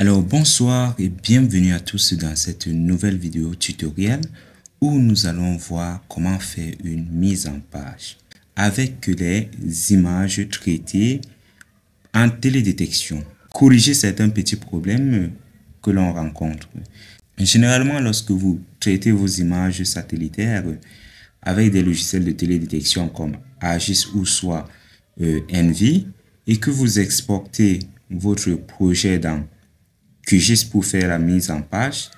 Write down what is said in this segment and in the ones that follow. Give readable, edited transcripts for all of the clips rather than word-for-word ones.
Alors bonsoir et bienvenue à tous dans cette nouvelle vidéo tutoriel où nous allons voir comment faire une mise en page avec les images traitées en télédétection. Corriger certains petits problèmes que l'on rencontre. Généralement, lorsque vous traitez vos images satellitaires avec des logiciels de télédétection comme AGIS ou soit Envy et que vous exportez votre projet dans QGIS pour faire la mise en page,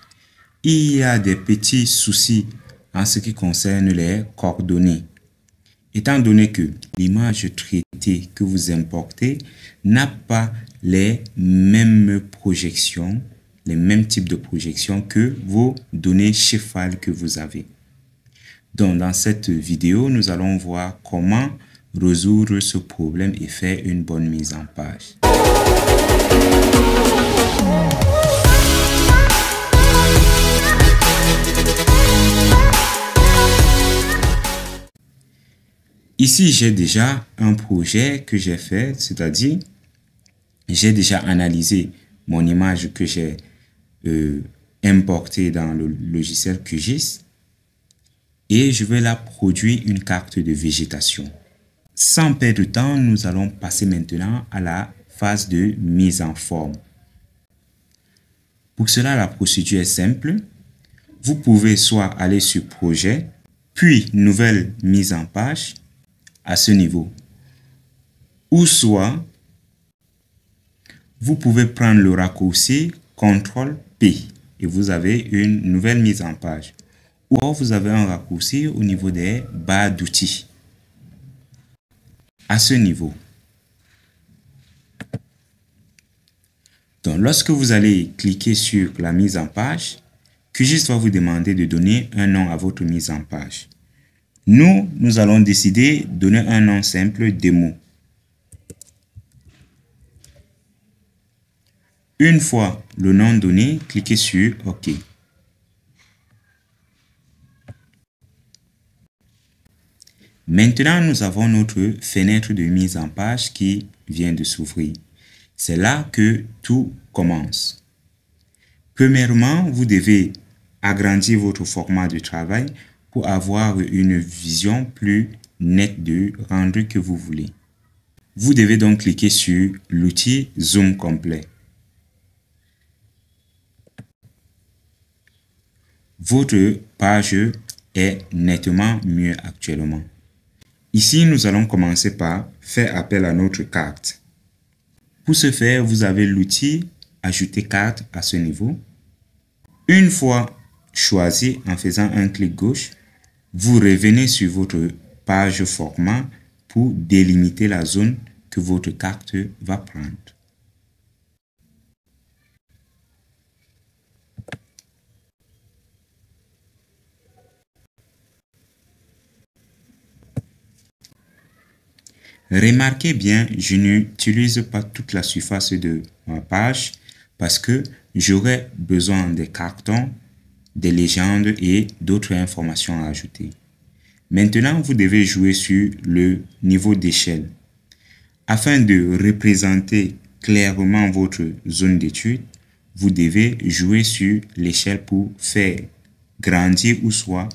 il y a des petits soucis en ce qui concerne les coordonnées. Étant donné que l'image traitée que vous importez n'a pas les mêmes projections, les mêmes types de projections que vos données shapefile que vous avez. Donc, dans cette vidéo, nous allons voir comment résoudre ce problème et faire une bonne mise en page. Ici, j'ai déjà un projet que j'ai fait, c'est-à-dire j'ai déjà analysé mon image que j'ai importée dans le logiciel QGIS et je vais la produire une carte de végétation. Sans perdre de temps, nous allons passer maintenant à la phase de mise en forme. Pour cela, la procédure est simple. Vous pouvez soit aller sur Projet, puis Nouvelle mise en page à ce niveau. Ou soit, vous pouvez prendre le raccourci CTRL-P et vous avez une nouvelle mise en page. Ou alors, vous avez un raccourci au niveau des barres d'outils. À ce niveau. Donc, lorsque vous allez cliquer sur la mise en page, QGIS va vous demander de donner un nom à votre mise en page. Nous allons décider de donner un nom simple, démo. Une fois le nom donné, cliquez sur OK. Maintenant, nous avons notre fenêtre de mise en page qui vient de s'ouvrir. C'est là que tout commence. Premièrement, vous devez agrandir votre format de travail pour avoir une vision plus nette du rendu que vous voulez. Vous devez donc cliquer sur l'outil Zoom complet. Votre page est nettement mieux actuellement. Ici, nous allons commencer par faire appel à notre carte. Pour ce faire, vous avez l'outil Ajouter carte à ce niveau. Une fois choisi en faisant un clic gauche, vous revenez sur votre page format pour délimiter la zone que votre carte va prendre. Remarquez bien, je n'utilise pas toute la surface de ma page parce que j'aurai besoin des cartons, des légendes et d'autres informations à ajouter. Maintenant, vous devez jouer sur le niveau d'échelle. Afin de représenter clairement votre zone d'étude, vous devez jouer sur l'échelle pour faire grandir ou soit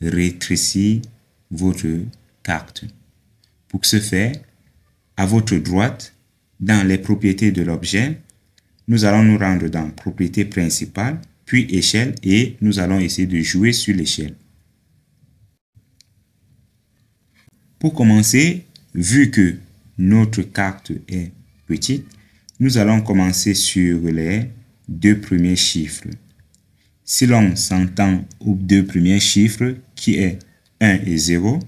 rétrécir votre carte. Pour ce faire, à votre droite, dans les propriétés de l'objet, nous allons nous rendre dans propriété principale, puis échelle et nous allons essayer de jouer sur l'échelle. Pour commencer, vu que notre carte est petite, nous allons commencer sur les deux premiers chiffres. Si l'on s'entend aux deux premiers chiffres qui est 1 et 0,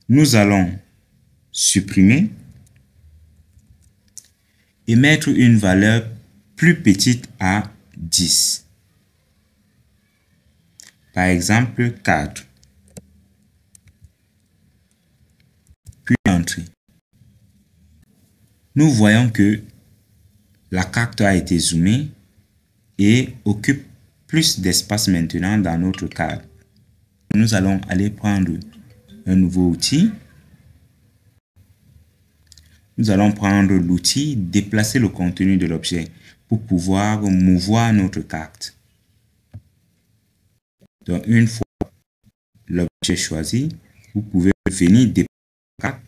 nous allons supprimer et mettre une valeur plus petite à 10. Par exemple, 4. Puis entrer. Nous voyons que la carte a été zoomée et occupe plus d'espace maintenant dans notre carte. Nous allons aller prendre un nouveau outil. Nous allons prendre l'outil déplacer le contenu de l'objet pour pouvoir mouvoir notre carte. Donc, une fois l'objet choisi, vous pouvez venir déplacer la carte.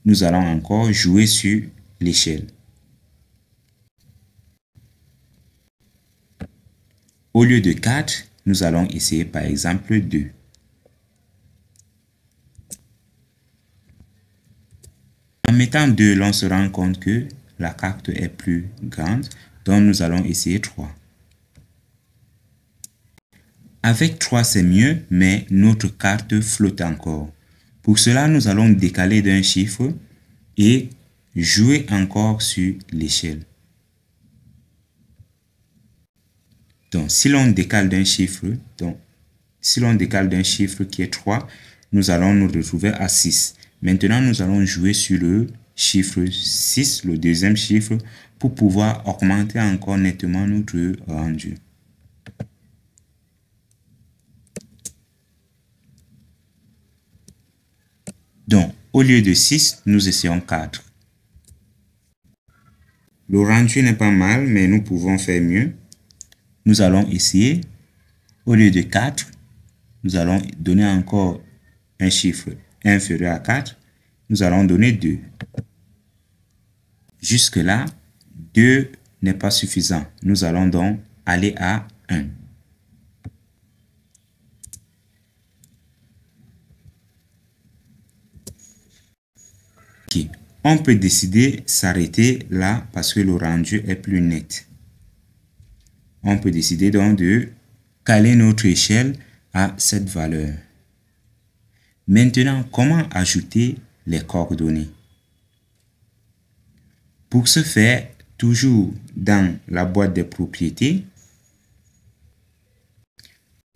Nous allons encore jouer sur l'échelle. Au lieu de 4, nous allons essayer par exemple 2. En mettant 2, l'on se rend compte que la carte est plus grande, donc nous allons essayer 3. Avec 3, c'est mieux, mais notre carte flotte encore. Pour cela, nous allons décaler d'un chiffre et jouer encore sur l'échelle. Donc, si l'on décale d'un chiffre, qui est 3, nous allons nous retrouver à 6. Maintenant, nous allons jouer sur le chiffre 6, le deuxième chiffre, pour pouvoir augmenter encore nettement notre rendu. Donc, au lieu de 6, nous essayons 4. Le rendu n'est pas mal, mais nous pouvons faire mieux. Nous allons essayer, au lieu de 4, nous allons donner encore un chiffre inférieur à 4. Nous allons donner 2. Jusque-là, 2 n'est pas suffisant. Nous allons donc aller à 1. Ok. On peut décider s'arrêter là parce que le rendu est plus net. On peut décider donc de caler notre échelle à cette valeur. Maintenant, comment ajouter les coordonnées? Pour ce faire, toujours dans la boîte des propriétés,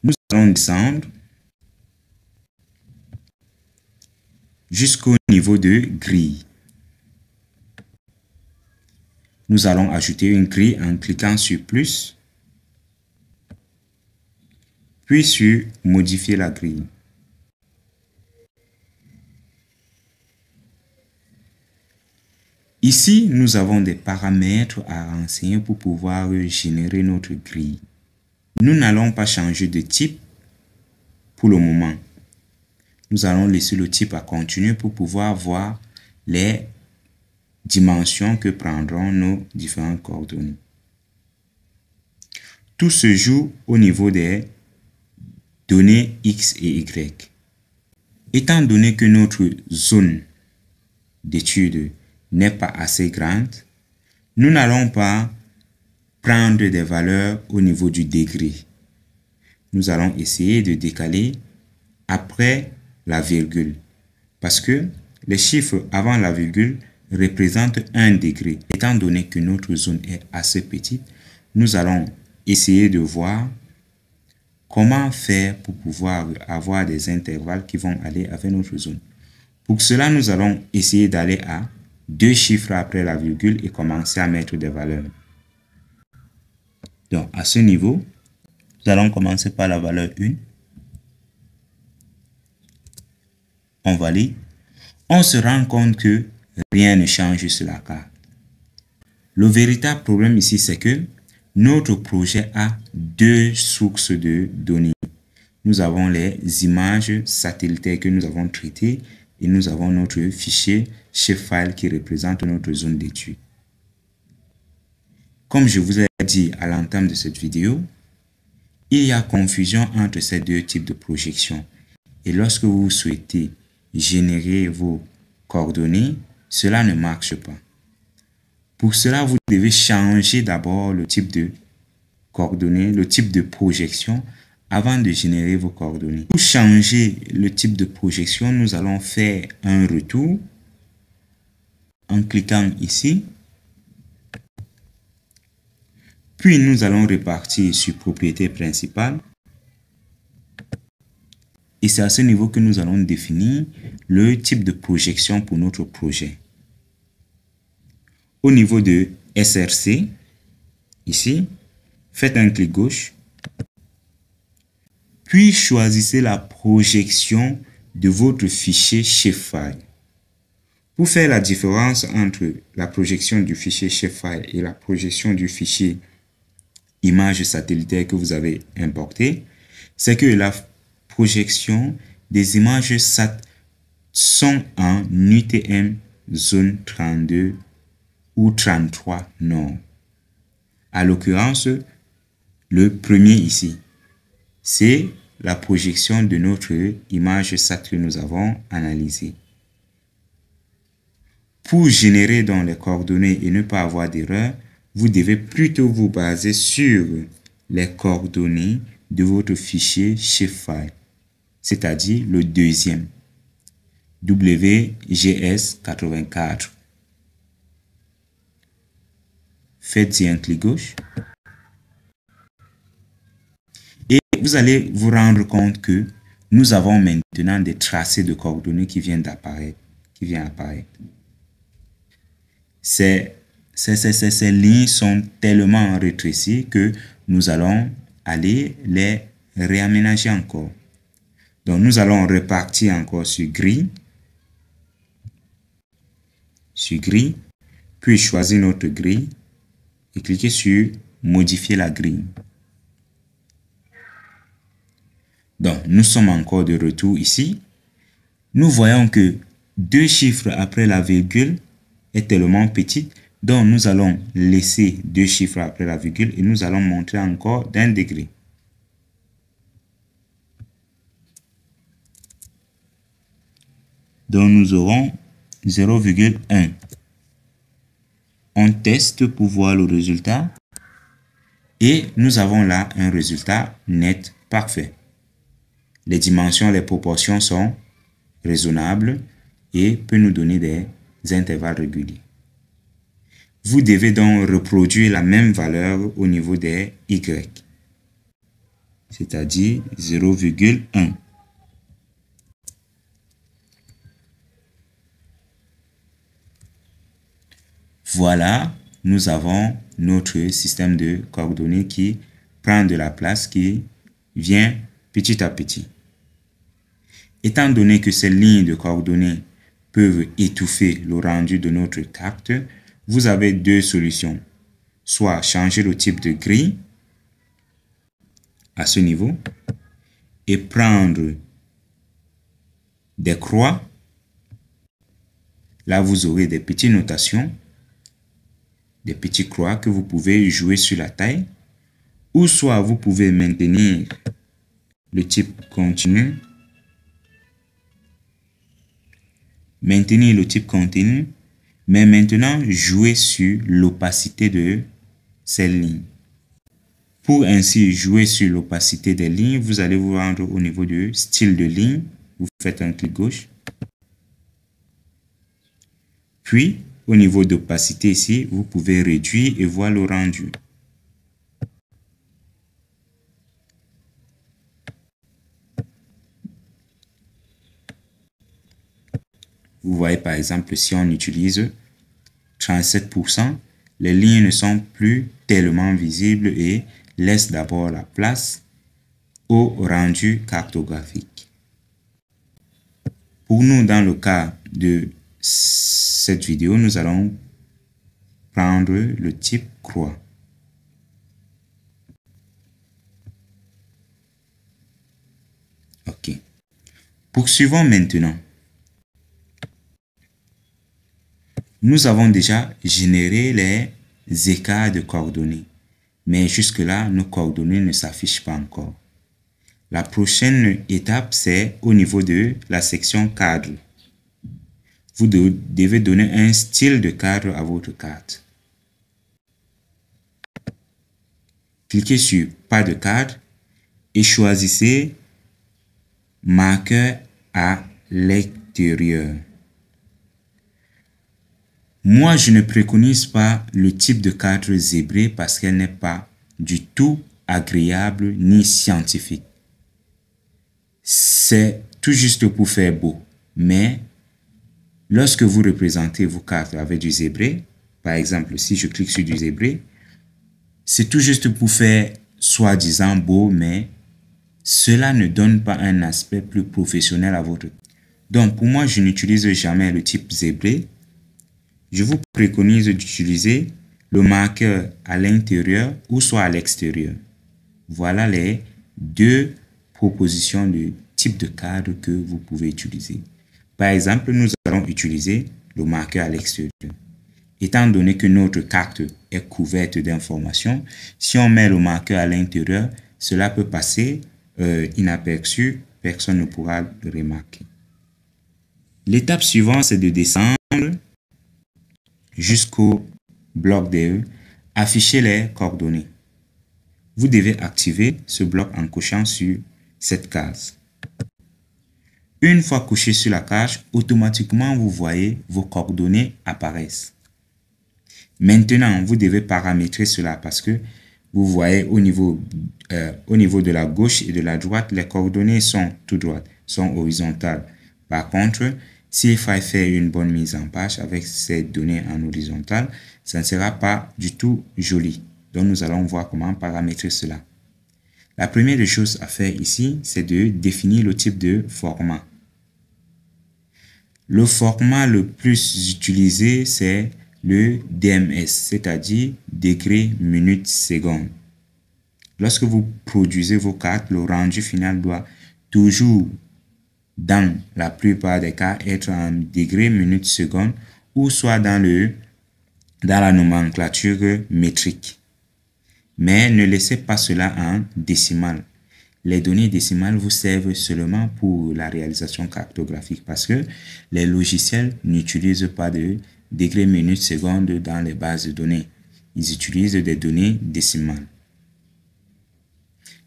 nous allons descendre jusqu'au niveau de grille. Nous allons ajouter une grille en cliquant sur plus, puis sur modifier la grille. Ici, nous avons des paramètres à renseigner pour pouvoir générer notre grille. Nous n'allons pas changer de type pour le moment. Nous allons laisser le type à continuer pour pouvoir voir les dimensions que prendront nos différentes coordonnées. Tout se joue au niveau des données X et Y. Étant donné que notre zone d'étude n'est pas assez grande, nous n'allons pas prendre des valeurs au niveau du degré. Nous allons essayer de décaler après la virgule, parce que les chiffres avant la virgule représentent 1 degré. Étant donné que notre zone est assez petite, nous allons essayer de voir comment faire pour pouvoir avoir des intervalles qui vont aller avec notre zone. Pour cela, nous allons essayer d'aller à 2 chiffres après la virgule et commencer à mettre des valeurs. Donc, à ce niveau, nous allons commencer par la valeur 1. On valide. On se rend compte que rien ne change sur la carte. Le véritable problème ici, c'est que notre projet a 2 sources de données. Nous avons les images satellitaires que nous avons traitées et nous avons notre fichier shapefile qui représente notre zone d'étude. Comme je vous ai dit à l'entame de cette vidéo, il y a confusion entre ces 2 types de projections. Et lorsque vous souhaitez générer vos coordonnées, cela ne marche pas. Pour cela, vous devez changer d'abord le type de coordonnées, le type de projection avant de générer vos coordonnées. Pour changer le type de projection, nous allons faire un retour en cliquant ici. Puis nous allons repartir sur propriété principale. Et c'est à ce niveau que nous allons définir le type de projection pour notre projet. Au niveau de SRC, ici, faites un clic gauche. Puis choisissez la projection de votre fichier shapefile. Pour faire la différence entre la projection du fichier shapefile et la projection du fichier image satellitaire que vous avez importé, c'est que la projection des images SAT sont en UTM zone 32 ou 33 nord. À l'occurrence, le premier ici, c'est la projection de notre image SAT que nous avons analysée. Pour générer dans les coordonnées et ne pas avoir d'erreur, vous devez plutôt vous baser sur les coordonnées de votre fichier shapefile, c'est-à-dire le deuxième, WGS84. Faites-y un clic gauche. Et vous allez vous rendre compte que nous avons maintenant des tracés de coordonnées qui viennent d'apparaître, Ces lignes sont tellement rétrécies que nous allons aller les réaménager encore. Donc, nous allons repartir encore sur gris, puis choisir notre grille et cliquer sur modifier la grille. Donc, nous sommes encore de retour ici. Nous voyons que 2 chiffres après la virgule est tellement petite, donc nous allons laisser 2 chiffres après la virgule et nous allons monter encore d'1 degré. Donc nous aurons 0,1. On teste pour voir le résultat et nous avons là un résultat net parfait. Les dimensions, les proportions sont raisonnables et peuvent nous donner des intervalles réguliers. Vous devez donc reproduire la même valeur au niveau des Y, c'est-à-dire 0,1. Voilà, nous avons notre système de coordonnées qui prend de la place, qui vient petit à petit. Étant donné que ces lignes de coordonnées peuvent étouffer le rendu de notre carte, vous avez 2 solutions. Soit changer le type de grille à ce niveau et prendre des croix. Là, vous aurez des petites notations, des petits croix que vous pouvez jouer sur la taille. Ou soit vous pouvez maintenir le type continu. Mais maintenant jouer sur l'opacité de ces lignes. Pour ainsi jouer sur l'opacité des lignes, vous allez vous rendre au niveau du style de ligne. Vous faites un clic gauche. Puis, au niveau d'opacité ici, vous pouvez réduire et voir le rendu. Vous voyez par exemple, si on utilise 37%, les lignes ne sont plus tellement visibles et laissent d'abord la place au rendu cartographique. Pour nous, dans le cas de cette vidéo, nous allons prendre le type croix. OK. Poursuivons maintenant. Nous avons déjà généré les écarts de coordonnées, mais jusque-là, nos coordonnées ne s'affichent pas encore. La prochaine étape, c'est au niveau de la section cadre. Vous devez donner un style de cadre à votre carte. Cliquez sur Pas de cadre et choisissez Marqueur à l'extérieur. Moi, je ne préconise pas le type de cadre zébré parce qu'elle n'est pas du tout agréable ni scientifique. C'est tout juste pour faire beau. Mais lorsque vous représentez vos cartes avec du zébré, par exemple, si je clique sur du zébré, c'est tout juste pour faire soi-disant beau, mais cela ne donne pas un aspect plus professionnel à votre. Donc, pour moi, je n'utilise jamais le type zébré. Je vous préconise d'utiliser le marqueur à l'intérieur ou soit à l'extérieur. Voilà les deux propositions de type de cadre que vous pouvez utiliser. Par exemple, nous allons utiliser le marqueur à l'extérieur. Étant donné que notre carte est couverte d'informations, si on met le marqueur à l'intérieur, cela peut passer inaperçu, personne ne pourra le remarquer. L'étape suivante, c'est de descendre jusqu'au bloc DE, afficher les coordonnées. Vous devez activer ce bloc en cochant sur cette case. Une fois couché sur la case, automatiquement vous voyez vos coordonnées apparaissent. Maintenant, vous devez paramétrer cela parce que vous voyez au niveau de la gauche et de la droite, les coordonnées sont tout droites, sont horizontales. Par contre, s'il faut faire une bonne mise en page avec ces données en horizontal, ça ne sera pas du tout joli. Donc, nous allons voir comment paramétrer cela. La première des choses à faire ici, c'est de définir le type de format. Le format le plus utilisé, c'est le DMS, c'est-à-dire degrés, minutes, secondes. Lorsque vous produisez vos cartes, le rendu final doit toujours, dans la plupart des cas, être en degrés, minutes, secondes ou soit dans la nomenclature métrique. Mais ne laissez pas cela en décimal. Les données décimales vous servent seulement pour la réalisation cartographique parce que les logiciels n'utilisent pas de degrés, minutes, secondes dans les bases de données. Ils utilisent des données décimales.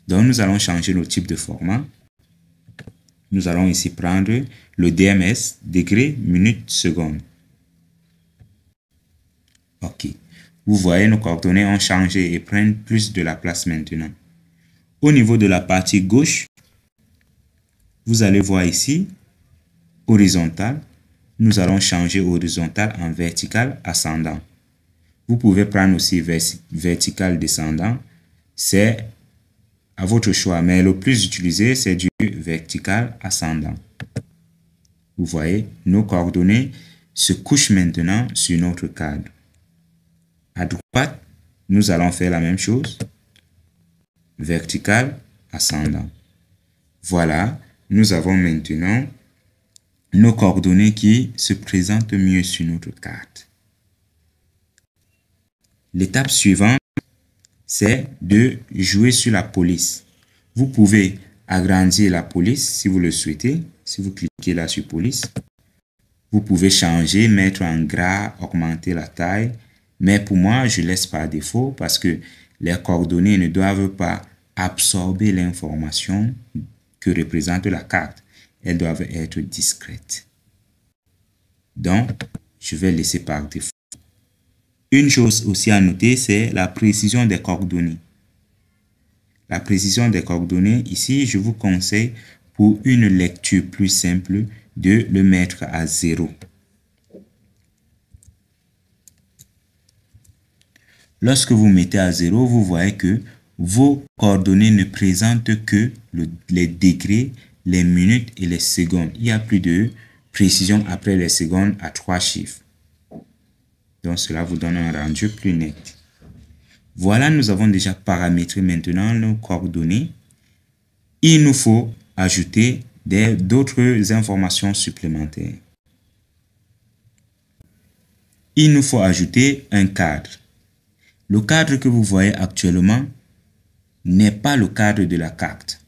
Donc, nous allons changer le type de format. Nous allons ici prendre le DMS, degrés, minutes, secondes. OK. Vous voyez, nos coordonnées ont changé et prennent plus de la place maintenant. Au niveau de la partie gauche, vous allez voir ici, horizontal. Nous allons changer horizontal en vertical ascendant. Vous pouvez prendre aussi vertical descendant. C'est à votre choix, mais le plus utilisé, c'est du vertical ascendant. Vous voyez, nos coordonnées se couchent maintenant sur notre cadre. À droite, nous allons faire la même chose. Vertical, ascendant. Voilà, nous avons maintenant nos coordonnées qui se présentent mieux sur notre carte. L'étape suivante, c'est de jouer sur la police. Vous pouvez agrandir la police si vous le souhaitez. Si vous cliquez là sur police, vous pouvez changer, mettre en gras, augmenter la taille. Mais pour moi, je laisse par défaut parce que les coordonnées ne doivent pas absorber l'information que représente la carte. Elles doivent être discrètes. Donc, je vais laisser par défaut. Une chose aussi à noter, c'est la précision des coordonnées. La précision des coordonnées, ici, je vous conseille pour une lecture plus simple de le mettre à 0. Lorsque vous mettez à 0, vous voyez que vos coordonnées ne présentent que les degrés, les minutes et les secondes. Il n'y a plus de précision après les secondes à 3 chiffres. Donc, cela vous donne un rendu plus net. Voilà, nous avons déjà paramétré maintenant nos coordonnées. Il nous faut ajouter d'autres informations supplémentaires. Il nous faut ajouter un cadre. Le cadre que vous voyez actuellement n'est pas le cadre de la carte.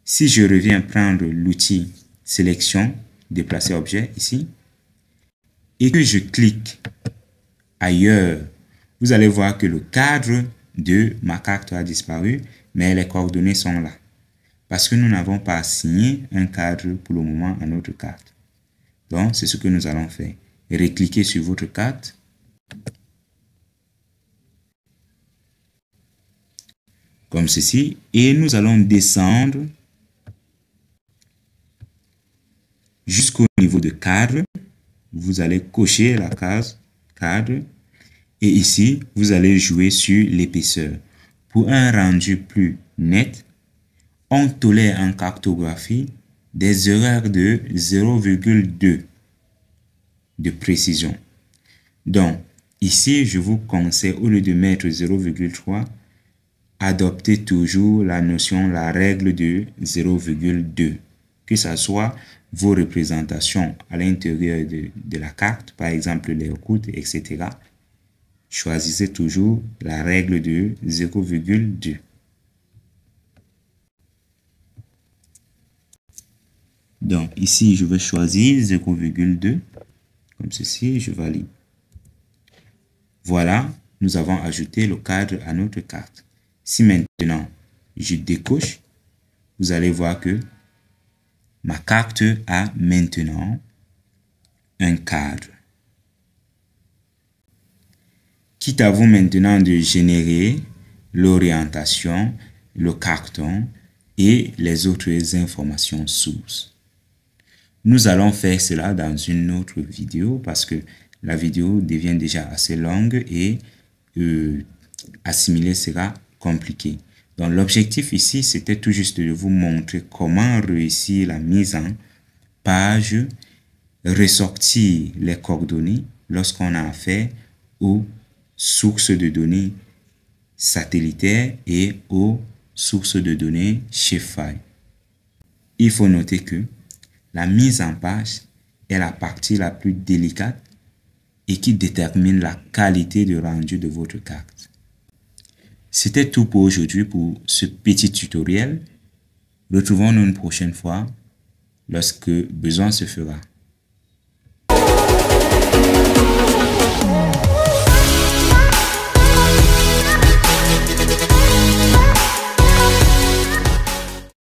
Si je reviens prendre l'outil sélection, déplacer objet ici, et que je clique ailleurs, vous allez voir que le cadre de ma carte a disparu, mais les coordonnées sont là. Parce que nous n'avons pas assigné un cadre pour le moment à notre carte. Donc, c'est ce que nous allons faire. Recliquez sur votre carte. Comme ceci. Et nous allons descendre jusqu'au niveau de cadre. Vous allez cocher la case cadre. Et ici, vous allez jouer sur l'épaisseur. Pour un rendu plus net, on tolère en cartographie des erreurs de 0,2 de précision. Donc, ici, je vous conseille, au lieu de mettre 0,3, adoptez toujours la notion, la règle de 0,2. Que ce soit vos représentations à l'intérieur de la carte, par exemple les routes, etc. Choisissez toujours la règle de 0,2. Donc, ici, je vais choisir 0,2. Comme ceci, je valide. Voilà, nous avons ajouté le cadre à notre carte. Si maintenant, je décoche, vous allez voir que ma carte a maintenant un cadre. Quitte à vous maintenant de générer l'orientation, le carton et les autres informations sources. Nous allons faire cela dans une autre vidéo parce que la vidéo devient déjà assez longue et assimiler sera compliqué. Donc l'objectif ici, c'était tout juste de vous montrer comment réussir la mise en page, ressortir les coordonnées lorsqu'on a affaire aux sources de données satellitaires et aux sources de données Shapefile. Il faut noter que la mise en page est la partie la plus délicate et qui détermine la qualité de rendu de votre carte. C'était tout pour aujourd'hui pour ce petit tutoriel. Retrouvons-nous une prochaine fois lorsque besoin se fera.